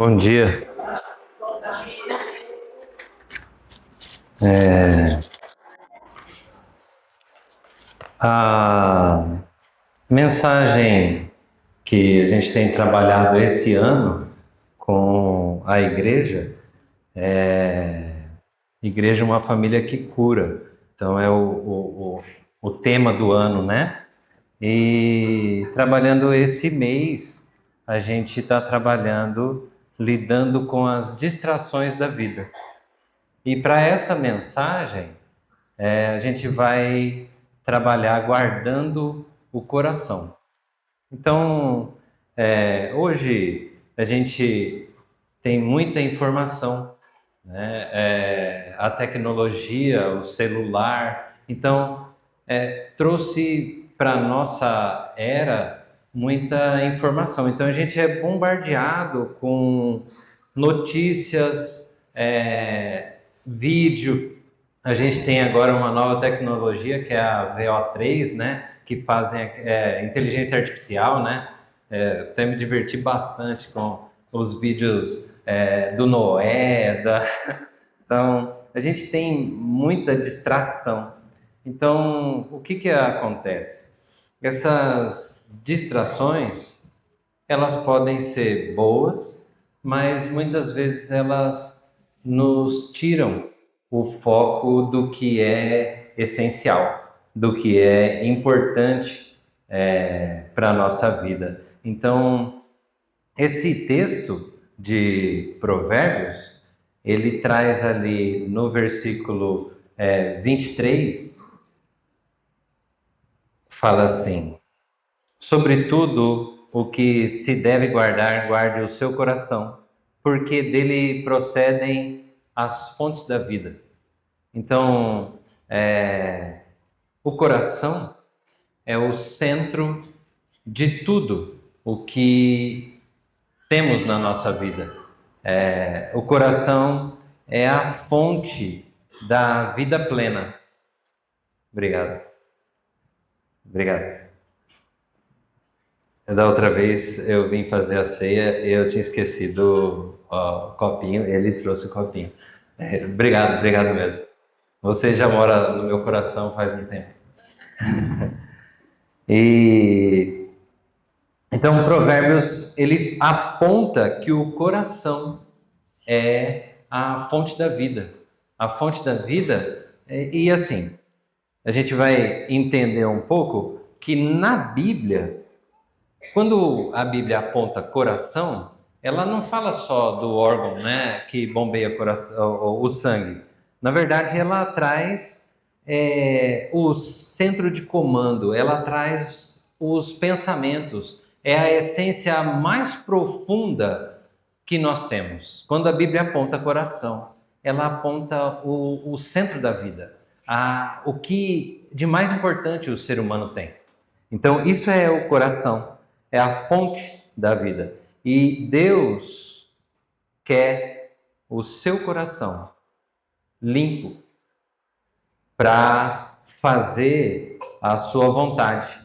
Bom dia. A mensagem que a gente tem trabalhado esse ano com a igreja é Igreja uma família que cura. Então é o tema do ano, né? E trabalhando esse mês, a gente está trabalhando, lidando com as distrações da vida. E para essa mensagem, a gente vai trabalhar guardando o coração. Então, hoje a gente tem muita informação, né? A tecnologia, o celular. Então, trouxe para a nossa era muita informação. Então, a gente é bombardeado com notícias, vídeo. A gente tem agora uma nova tecnologia que é a VO3, né? Que fazem inteligência artificial, né? Até me diverti bastante com os vídeos do Noé. Então, a gente tem muita distração. Então, o que acontece? Essas distrações, elas podem ser boas, mas muitas vezes elas nos tiram o foco do que é essencial, do que é importante para a nossa vida. Então, esse texto de Provérbios, ele traz ali no versículo 23, fala assim: sobretudo, o que se deve guardar, guarde o seu coração, porque dele procedem as fontes da vida. Então, o coração é o centro de tudo o que temos na nossa vida. O coração é a fonte da vida plena. Obrigado. Da outra vez eu vim fazer a ceia e eu tinha esquecido o copinho, ele trouxe o copinho. Obrigado mesmo. Você já mora no meu coração faz um tempo. E então, Provérbios, ele aponta que o coração é a fonte da vida. A fonte da vida, e assim, a gente vai entender um pouco que na Bíblia, quando a Bíblia aponta coração, ela não fala só do órgão, né, que bombeia o sangue. Na verdade, ela traz o centro de comando, ela traz os pensamentos, é a essência mais profunda que nós temos. Quando a Bíblia aponta coração, ela aponta o centro da vida, o que de mais importante o ser humano tem. Então, isso é o coração, é a fonte da vida. E Deus quer o seu coração limpo para fazer a sua vontade.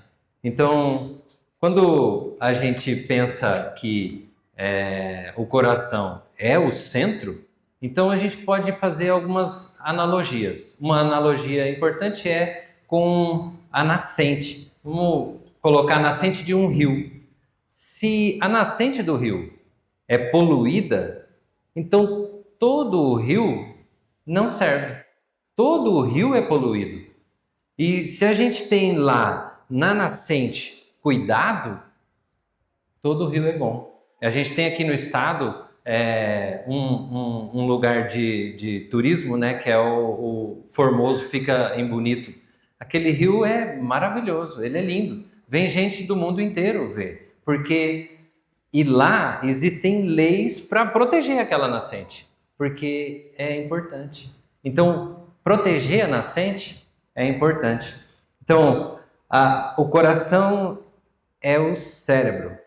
Então, quando a gente pensa que o coração é o centro, então a gente pode fazer algumas analogias. Uma analogia importante é com a nascente. Vamos colocar a nascente de um rio. Se a nascente do rio é poluída, então todo o rio não serve. Todo o rio é poluído. E se a gente tem lá na nascente cuidado, todo o rio é bom. A gente tem aqui no estado um lugar de turismo, né, que é o Formoso, fica em Bonito. Aquele rio é maravilhoso, ele é lindo. Vem gente do mundo inteiro ver, porque e lá existem leis para proteger aquela nascente, porque é importante. Então, proteger a nascente é importante. Então, o coração é o cérebro,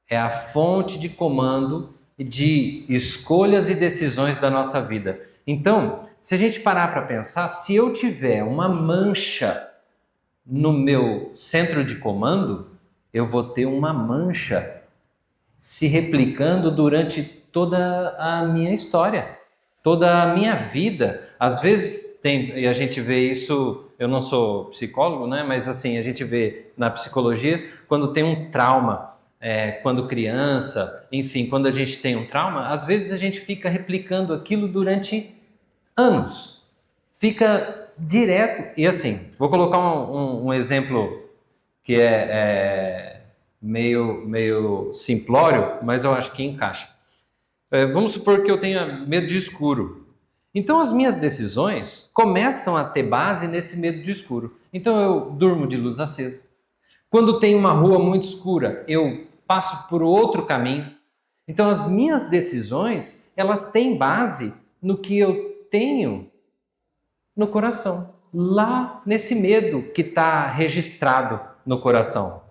é a fonte de comando de escolhas e decisões da nossa vida. Então, se a gente parar para pensar, se eu tiver uma mancha no meu centro de comando, eu vou ter uma mancha se replicando durante toda a minha história, toda a minha vida. Às vezes tem, e a gente vê isso, eu não sou psicólogo, né? Mas assim, a gente vê na psicologia quando tem um trauma, quando criança, enfim, quando a gente tem um trauma, às vezes a gente fica replicando aquilo durante anos. Fica direto. E assim, vou colocar um exemplo que é meio simplório, mas eu acho que encaixa. Vamos supor que eu tenha medo de escuro. Então as minhas decisões começam a ter base nesse medo de escuro. Então eu durmo de luz acesa. Quando tem uma rua muito escura, eu passo por outro caminho. Então as minhas decisões, elas têm base no que eu tenho no coração, lá nesse medo que está registrado no coração.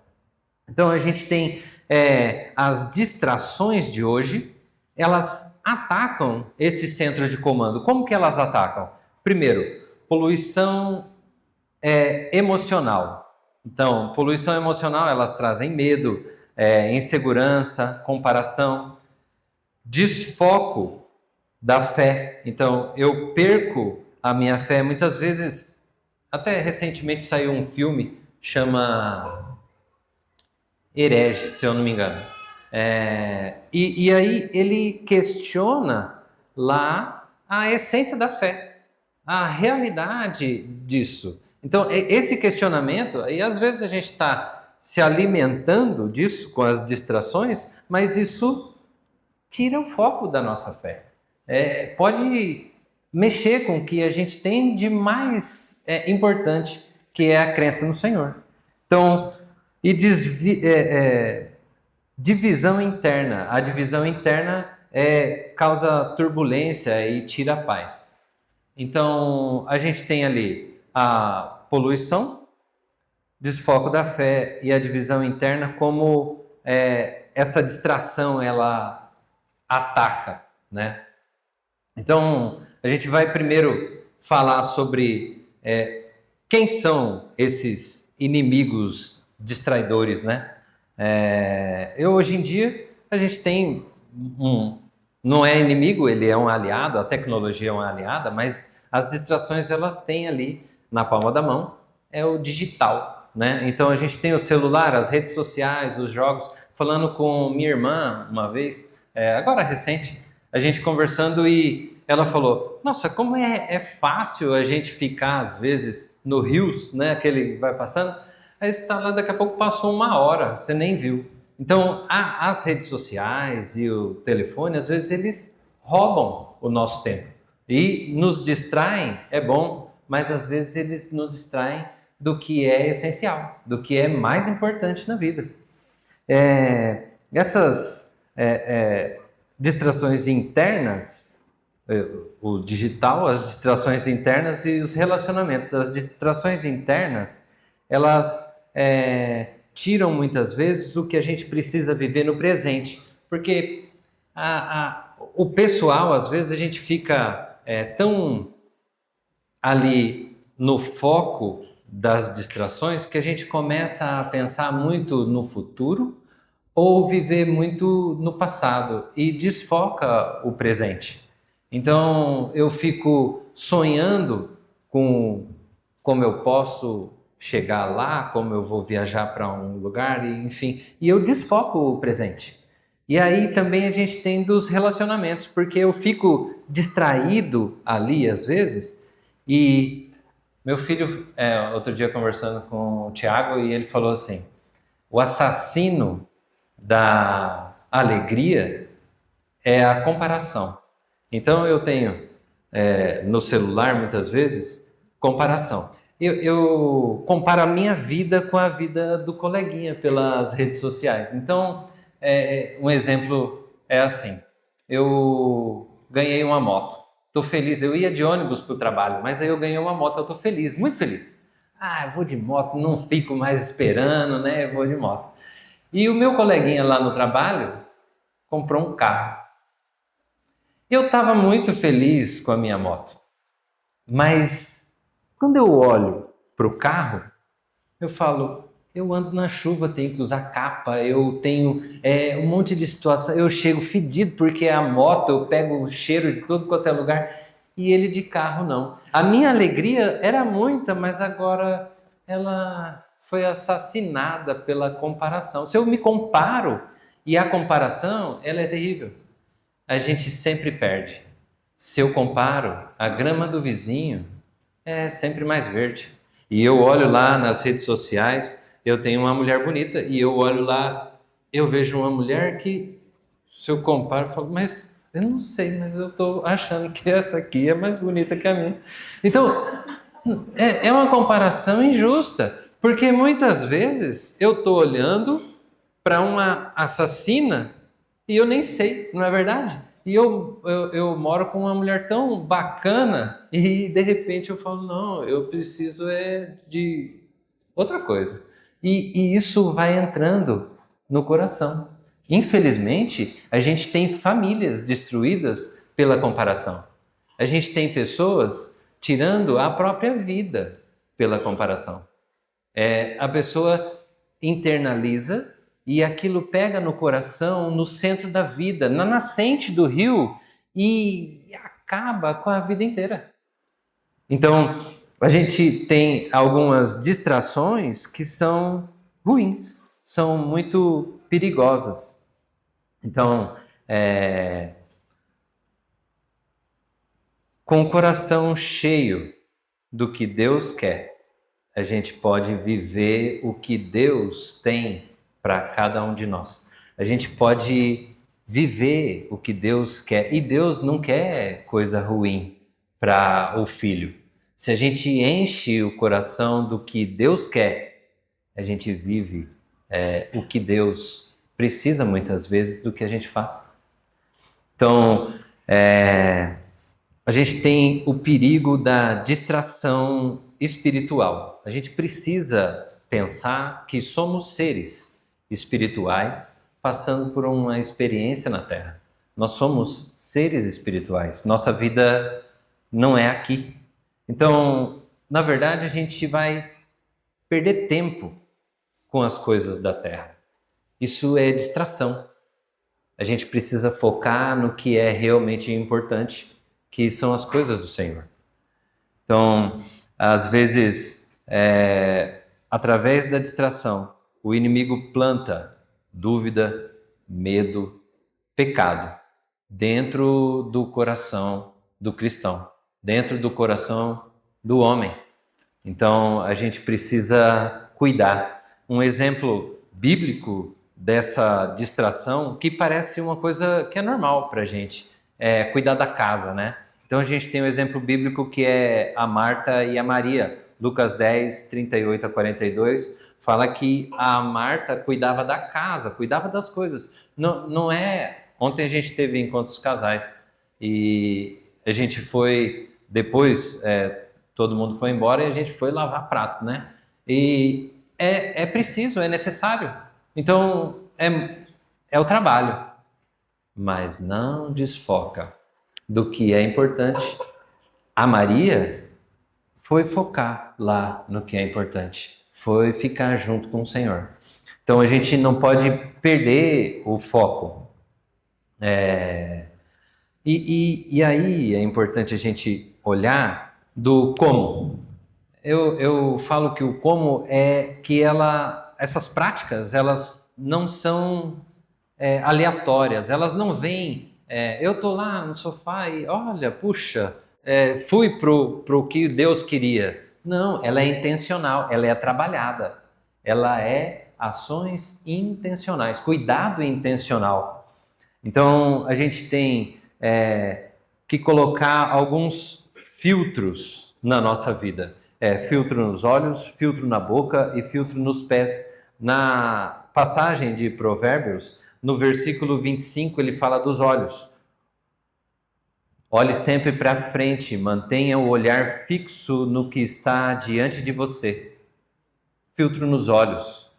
Então a gente tem as distrações de hoje, elas atacam esse centro de comando. Como que elas atacam? Primeiro, poluição emocional. Então, poluição emocional, elas trazem medo, insegurança, comparação, desfoco da fé. Então, eu perco a minha fé. Muitas vezes, até recentemente saiu um filme, chama Herege, se eu não me engano. E aí ele questiona lá a essência da fé, a realidade disso. Então, esse questionamento, e às vezes a gente está se alimentando disso com as distrações, mas isso tira o foco da nossa fé. Pode mexer com o que a gente tem de mais importante, que é a crença no Senhor. Então, e divisão interna. A divisão interna causa turbulência e tira a paz. Então, a gente tem ali a poluição, desfoco da fé e a divisão interna, como essa distração ela ataca, né? Então, a gente vai primeiro falar sobre quem são esses inimigos distraidores, né? Hoje em dia, a gente tem não é inimigo, ele é um aliado, a tecnologia é uma aliada, mas as distrações elas têm ali na palma da mão, é o digital, né? Então a gente tem o celular, as redes sociais, os jogos. Falando com minha irmã uma vez, agora recente, a gente conversando e ela falou: Nossa, como é fácil a gente ficar às vezes no Reels, né? Aquele vai passando, aí você está lá, daqui a pouco passou uma hora, você nem viu. Então, as redes sociais e o telefone, às vezes, eles roubam o nosso tempo e nos distraem, é bom, mas às vezes eles nos distraem do que é essencial, do que é mais importante na vida. Essas distrações internas, o digital, as distrações internas e os relacionamentos. As distrações internas, elas tiram muitas vezes o que a gente precisa viver no presente, porque o pessoal, às vezes, a gente fica tão ali no foco das distrações que a gente começa a pensar muito no futuro ou viver muito no passado e desfoca o presente. Então eu fico sonhando com como eu posso chegar lá, como eu vou viajar para um lugar, enfim, e eu desfoco o presente. E aí também a gente tem dos relacionamentos, porque eu fico distraído ali às vezes, e meu filho, outro dia conversando com o Tiago, e ele falou assim: o assassino da alegria é a comparação. Então eu tenho no celular muitas vezes comparação. Eu comparo a minha vida com a vida do coleguinha pelas redes sociais. Então, um exemplo é assim: eu ganhei uma moto, estou feliz. Eu ia de ônibus para o trabalho, mas aí eu ganhei uma moto, eu estou feliz, muito feliz. Eu vou de moto, não fico mais esperando, né? Eu vou de moto. E o meu coleguinha lá no trabalho comprou um carro. Eu estava muito feliz com a minha moto, mas quando eu olho para o carro, eu falo: Eu ando na chuva, tenho que usar capa, eu tenho um monte de situação, eu chego fedido porque é a moto, eu pego o cheiro de todo quanto é lugar, e ele de carro não. A minha alegria era muita, mas agora ela foi assassinada pela comparação. Se eu me comparo, e a comparação, ela é terrível. A gente sempre perde. Se eu comparo, a grama do vizinho é sempre mais verde. E eu olho lá nas redes sociais, eu tenho uma mulher bonita, e eu olho lá, eu vejo uma mulher que, se eu comparo, eu falo, mas eu não sei, mas eu estou achando que essa aqui é mais bonita que a minha. Então, é uma comparação injusta, porque muitas vezes eu estou olhando para uma assassina e eu nem sei, não é verdade? E eu moro com uma mulher tão bacana e de repente eu falo, não, eu preciso de outra coisa. E isso vai entrando no coração. Infelizmente, a gente tem famílias destruídas pela comparação. A gente tem pessoas tirando a própria vida pela comparação. A pessoa internaliza e aquilo pega no coração, no centro da vida, na nascente do rio e acaba com a vida inteira. Então, a gente tem algumas distrações que são ruins, são muito perigosas. Então, com o coração cheio do que Deus quer, a gente pode viver o que Deus tem para cada um de nós. A gente pode viver o que Deus quer. E Deus não quer coisa ruim para o filho. Se a gente enche o coração do que Deus quer, a gente vive o que Deus precisa muitas vezes do que a gente faz. Então, a gente tem o perigo da distração espiritual. A gente precisa pensar que somos seres espirituais passando por uma experiência na Terra. Nós somos seres espirituais. Nossa vida não é aqui. Então, na verdade, a gente vai perder tempo com as coisas da Terra. Isso é distração. A gente precisa focar no que é realmente importante, que são as coisas do Senhor. Então, às vezes, através da distração, o inimigo planta dúvida, medo, pecado dentro do coração do cristão, dentro do coração do homem. Então, a gente precisa cuidar. Um exemplo bíblico dessa distração, que parece uma coisa que é normal para a gente, é cuidar da casa, né? Então, a gente tem um exemplo bíblico que é a Marta e a Maria. Lucas 10, 38 a 42, fala que a Marta cuidava da casa, cuidava das coisas. Não é... Ontem a gente teve encontros casais e a gente foi, depois... todo mundo foi embora e a gente foi lavar prato, né? E é preciso, é necessário. Então, é o trabalho. Mas não desfoca do que é importante. A Maria foi focar lá no que é importante. Foi ficar junto com o Senhor. Então, a gente não pode perder o foco. E aí é importante a gente olhar do como. Eu falo que o como é que essas práticas, elas não são aleatórias, elas não vêm. Eu tô lá no sofá e olha, puxa, fui pro que Deus queria. Não, ela é intencional, ela é trabalhada, ela é ações intencionais, cuidado intencional. Então a gente tem que colocar alguns filtros na nossa vida. Filtro nos olhos, filtro na boca e filtro nos pés. Na passagem de Provérbios, no versículo 25, ele fala dos olhos. Olhe sempre para frente, mantenha o olhar fixo no que está diante de você. Filtro nos olhos,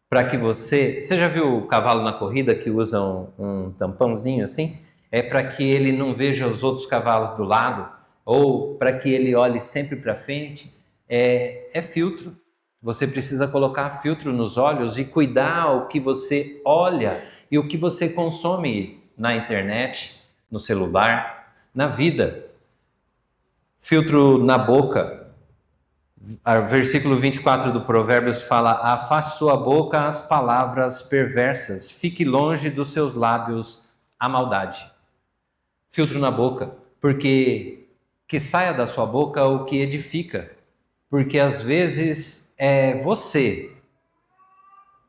para que você... Você já viu o cavalo na corrida que usa um tampãozinho assim? É para que ele não veja os outros cavalos do lado, ou para que ele olhe sempre para frente. É filtro. Você precisa colocar filtro nos olhos e cuidar o que você olha e o que você consome na internet, no celular, na vida. Filtro na boca. Versículo 24 do Provérbios fala: afaste sua boca às palavras perversas, fique longe dos seus lábios a maldade. Filtro na boca, porque que saia da sua boca o que edifica, porque às vezes é você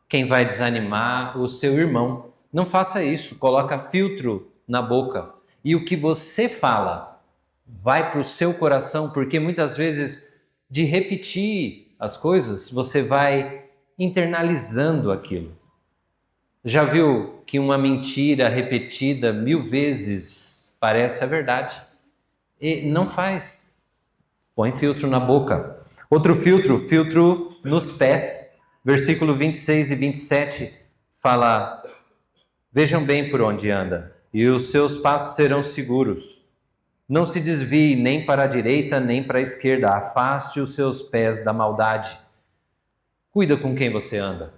quem vai desanimar o seu irmão. Não faça isso, coloca filtro na boca. E o que você fala vai para o seu coração, porque muitas vezes, de repetir as coisas, você vai internalizando aquilo. Já viu que uma mentira repetida 1000 vezes parece a verdade? E não faz. Põe filtro na boca. Outro filtro, filtro nos pés. Versículo 26 e 27 fala: vejam bem por onde anda, e os seus passos serão seguros. Não se desvie nem para a direita, nem para a esquerda. Afaste os seus pés da maldade. Cuida com quem você anda.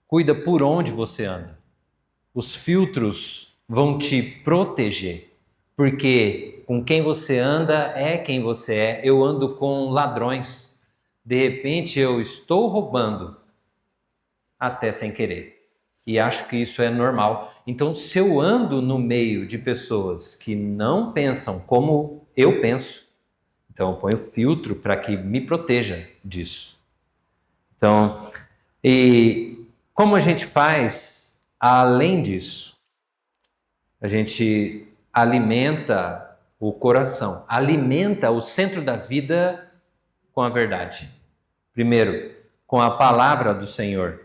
Cuida por onde você anda. Os filtros vão te proteger, porque com quem você anda é quem você é. Eu ando com ladrões. De repente eu estou roubando, até sem querer. E acho que isso é normal. Então, se eu ando no meio de pessoas que não pensam como eu penso, então eu ponho filtro para que me proteja disso. Então, e como a gente faz além disso? A gente alimenta o coração, alimenta o centro da vida com a verdade. Primeiro, com a palavra do Senhor.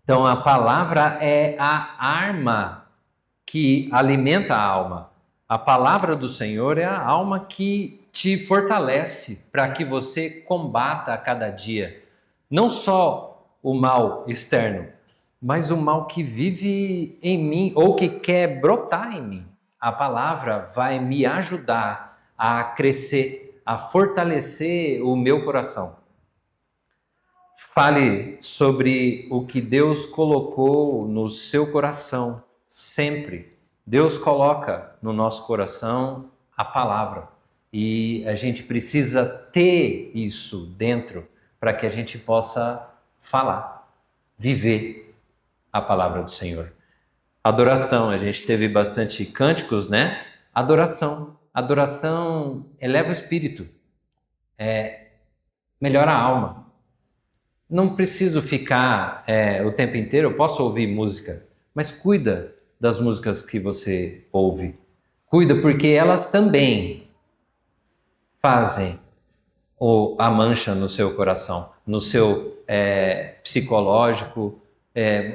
Então, a palavra é a arma que alimenta a alma. A palavra do Senhor é a alma que te fortalece para que você combata a cada dia. Não só o mal externo, mas o mal que vive em mim ou que quer brotar em mim. A palavra vai me ajudar a crescer, a fortalecer o meu coração. Fale sobre o que Deus colocou no seu coração, sempre. Deus coloca no nosso coração a palavra e a gente precisa ter isso dentro para que a gente possa falar, viver a palavra do Senhor. Adoração, a gente teve bastante cânticos, né? Adoração. Adoração eleva o espírito, melhora a alma. Não preciso ficar o tempo inteiro, eu posso ouvir música, mas cuida das músicas que você ouve. Cuida, porque elas também fazem a mancha no seu coração, no seu psicológico.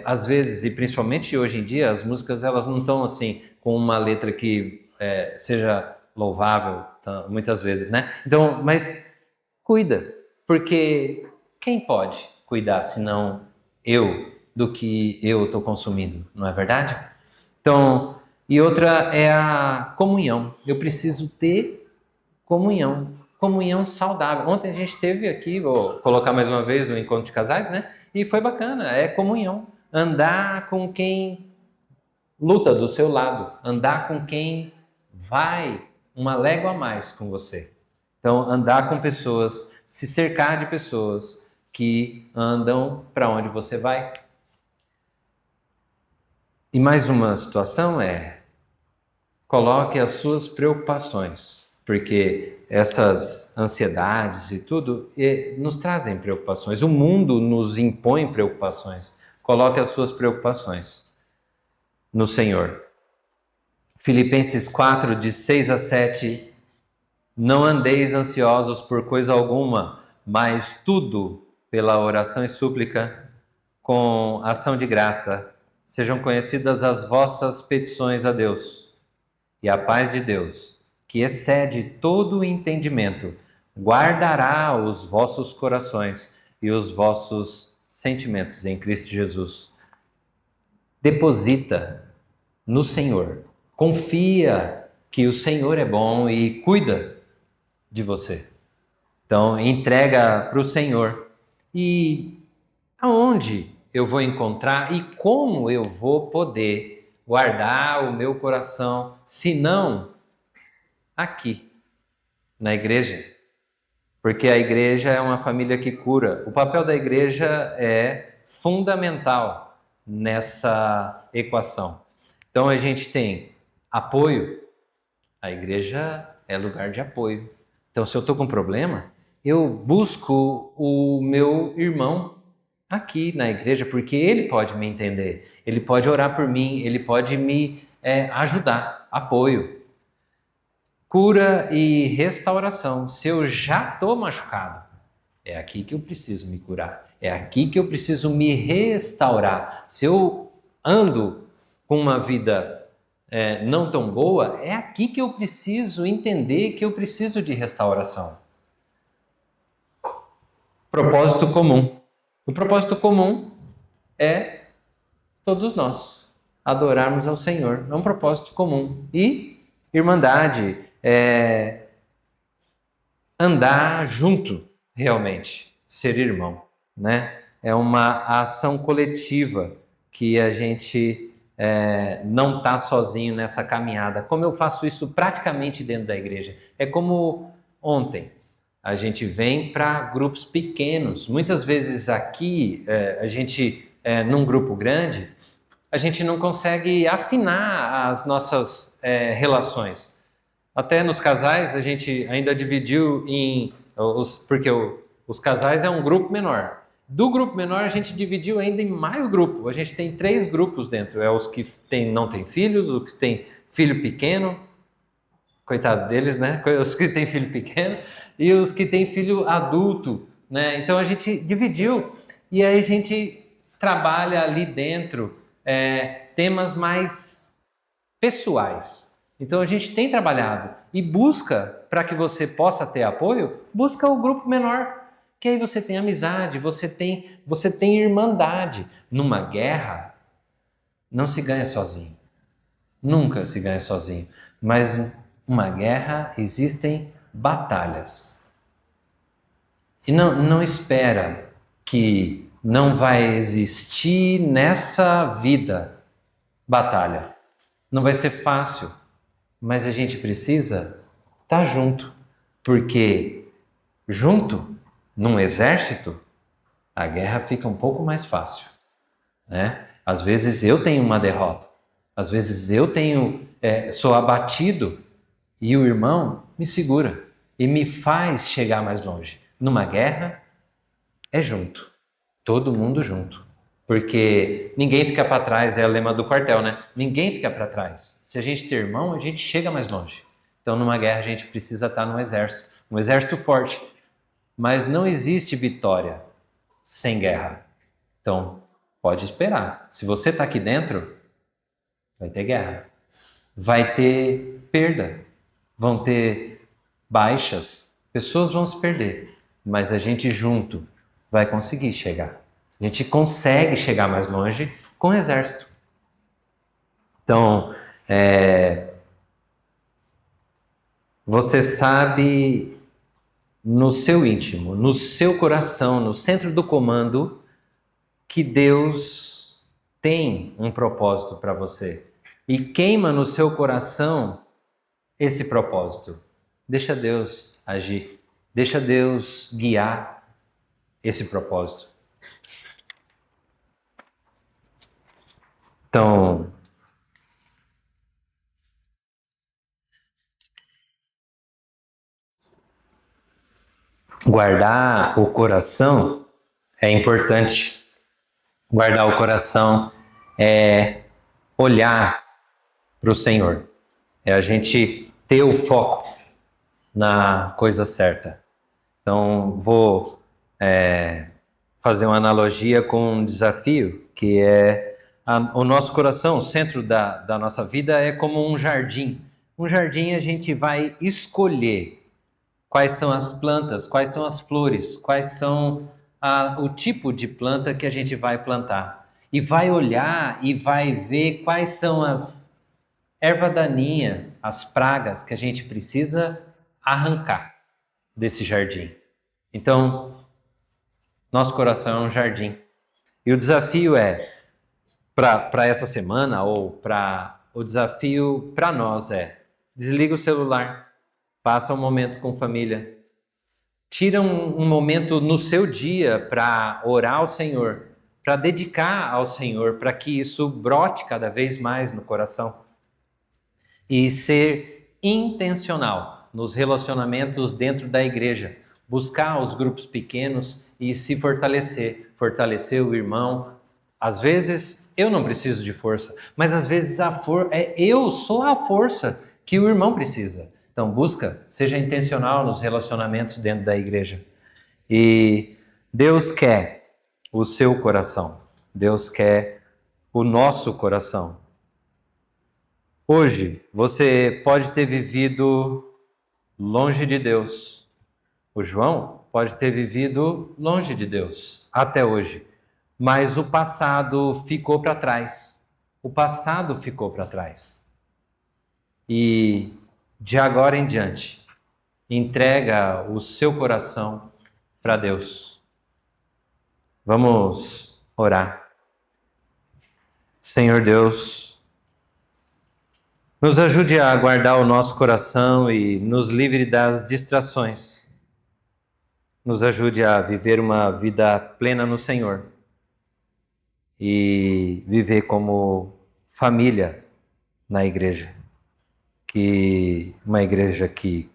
Às vezes, e principalmente hoje em dia, as músicas elas não estão assim com uma letra que seja louvável, muitas vezes, né? Então, mas cuida, porque quem pode cuidar senão eu do que eu estou consumindo, não é verdade? Então, e outra é a comunhão. Eu preciso ter comunhão, comunhão saudável. Ontem a gente teve aqui, vou colocar mais uma vez o encontro de casais, né? E foi bacana, é comunhão. Andar com quem luta do seu lado, andar com quem vai uma légua a mais com você. Então, andar com pessoas, se cercar de pessoas que andam para onde você vai. E mais uma situação coloque as suas preocupações, porque essas ansiedades e tudo nos trazem preocupações. O mundo nos impõe preocupações. Coloque as suas preocupações no Senhor. Filipenses 4, de 6 a 7. Não andeis ansiosos por coisa alguma, mas tudo pela oração e súplica, com ação de graça, sejam conhecidas as vossas petições a Deus. E a paz de Deus, que excede todo o entendimento, guardará os vossos corações e os vossos sentimentos em Cristo Jesus. Deposita no Senhor. Confia que o Senhor é bom e cuida de você. Então, entrega para o Senhor. E aonde eu vou encontrar e como eu vou poder guardar o meu coração, se não aqui, na igreja? Porque a igreja é uma família que cura. O papel da igreja é fundamental nessa equação. Então a gente tem apoio, a igreja é lugar de apoio. Então, se eu estou com problema, eu busco o meu irmão aqui na igreja, porque ele pode me entender, ele pode orar por mim, ele pode me ajudar. Apoio. Cura e restauração. Se eu já estou machucado, é aqui que eu preciso me curar. É aqui que eu preciso me restaurar. Se eu ando com uma vida não tão boa, é aqui que eu preciso entender que eu preciso de restauração. Propósito comum. O propósito comum é todos nós adorarmos ao Senhor. É um propósito comum. E irmandade, andar junto, realmente, ser irmão, né? É uma ação coletiva que a gente não está sozinho nessa caminhada. Como eu faço isso praticamente dentro da igreja? É como ontem. A gente vem para grupos pequenos. Muitas vezes aqui, a gente, num grupo grande, a gente não consegue afinar as nossas relações. Até nos casais, a gente ainda dividiu porque os casais é um grupo menor. Do grupo menor, a gente dividiu ainda em mais grupos. A gente tem 3 grupos dentro. É os que não têm filhos, os que têm filho pequeno, coitado deles, né? Os que têm filho pequeno e os que têm filho adulto, né? Então a gente dividiu e aí a gente trabalha ali dentro temas mais pessoais. Então a gente tem trabalhado e busca, para que você possa ter apoio, busca o grupo menor, que aí você tem amizade, você tem irmandade. Numa guerra não se ganha sozinho. Nunca se ganha sozinho. Mas numa guerra existem batalhas. E não espera que não vai existir nessa vida batalha. Não vai ser fácil, mas a gente precisa estar junto, porque junto, num exército, a guerra fica um pouco mais fácil, né? Às vezes eu tenho uma derrota, às vezes eu sou abatido e o irmão me segura e me faz chegar mais longe. Numa guerra, é junto, todo mundo junto. Porque ninguém fica para trás, é o lema do quartel, né? Ninguém fica para trás. Se a gente ter irmão, a gente chega mais longe. Então, numa guerra, a gente precisa estar num exército. Um exército forte. Mas não existe vitória sem guerra. Então, pode esperar. Se você está aqui dentro, vai ter guerra. Vai ter perda. Vão ter baixas. Pessoas vão se perder. Mas a gente junto vai conseguir chegar. A gente consegue chegar mais longe com o exército. Então, você sabe no seu íntimo, no seu coração, no centro do comando, que Deus tem um propósito para você. E queima no seu coração esse propósito. Deixa Deus agir. Deixa Deus guiar esse propósito. Então, guardar o coração é importante. Guardar o coração é olhar para o Senhor. É a gente ter o foco na coisa certa. Então, vou fazer uma analogia com um desafio, que é o nosso coração, o centro da nossa vida é como um jardim. Um jardim a gente vai escolher quais são as plantas, quais são as flores, quais são o tipo de planta que a gente vai plantar. E vai olhar e vai ver quais são as erva daninha, as pragas que a gente precisa arrancar desse jardim. Então, Nosso coração é um jardim. E o desafio para essa semana, o desafio para nós desliga o celular, passa um momento com família, tira um momento no seu dia para orar ao Senhor, para dedicar ao Senhor, para que isso brote cada vez mais no coração. E ser intencional nos relacionamentos dentro da igreja, buscar os grupos pequenos e se fortalecer o irmão. Às vezes eu não preciso de força, mas às vezes eu sou a força que o irmão precisa. Então seja intencional nos relacionamentos dentro da igreja. E Deus quer o seu coração, Deus quer o nosso coração. Hoje você pode ter vivido longe de Deus. O João pode ter vivido longe de Deus até hoje. Mas o passado ficou para trás. O passado ficou para trás. E de agora em diante, entrega o seu coração para Deus. Vamos orar. Senhor Deus, nos ajude a guardar o nosso coração e nos livre das distrações. Nos ajude a viver uma vida plena no Senhor e viver como família na igreja. Uma igreja que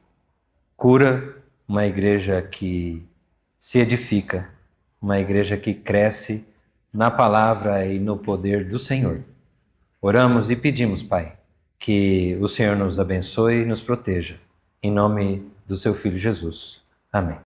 cura, uma igreja que se edifica, uma igreja que cresce na palavra e no poder do Senhor. Oramos e pedimos, Pai, que o Senhor nos abençoe e nos proteja. Em nome do seu Filho Jesus. Amém.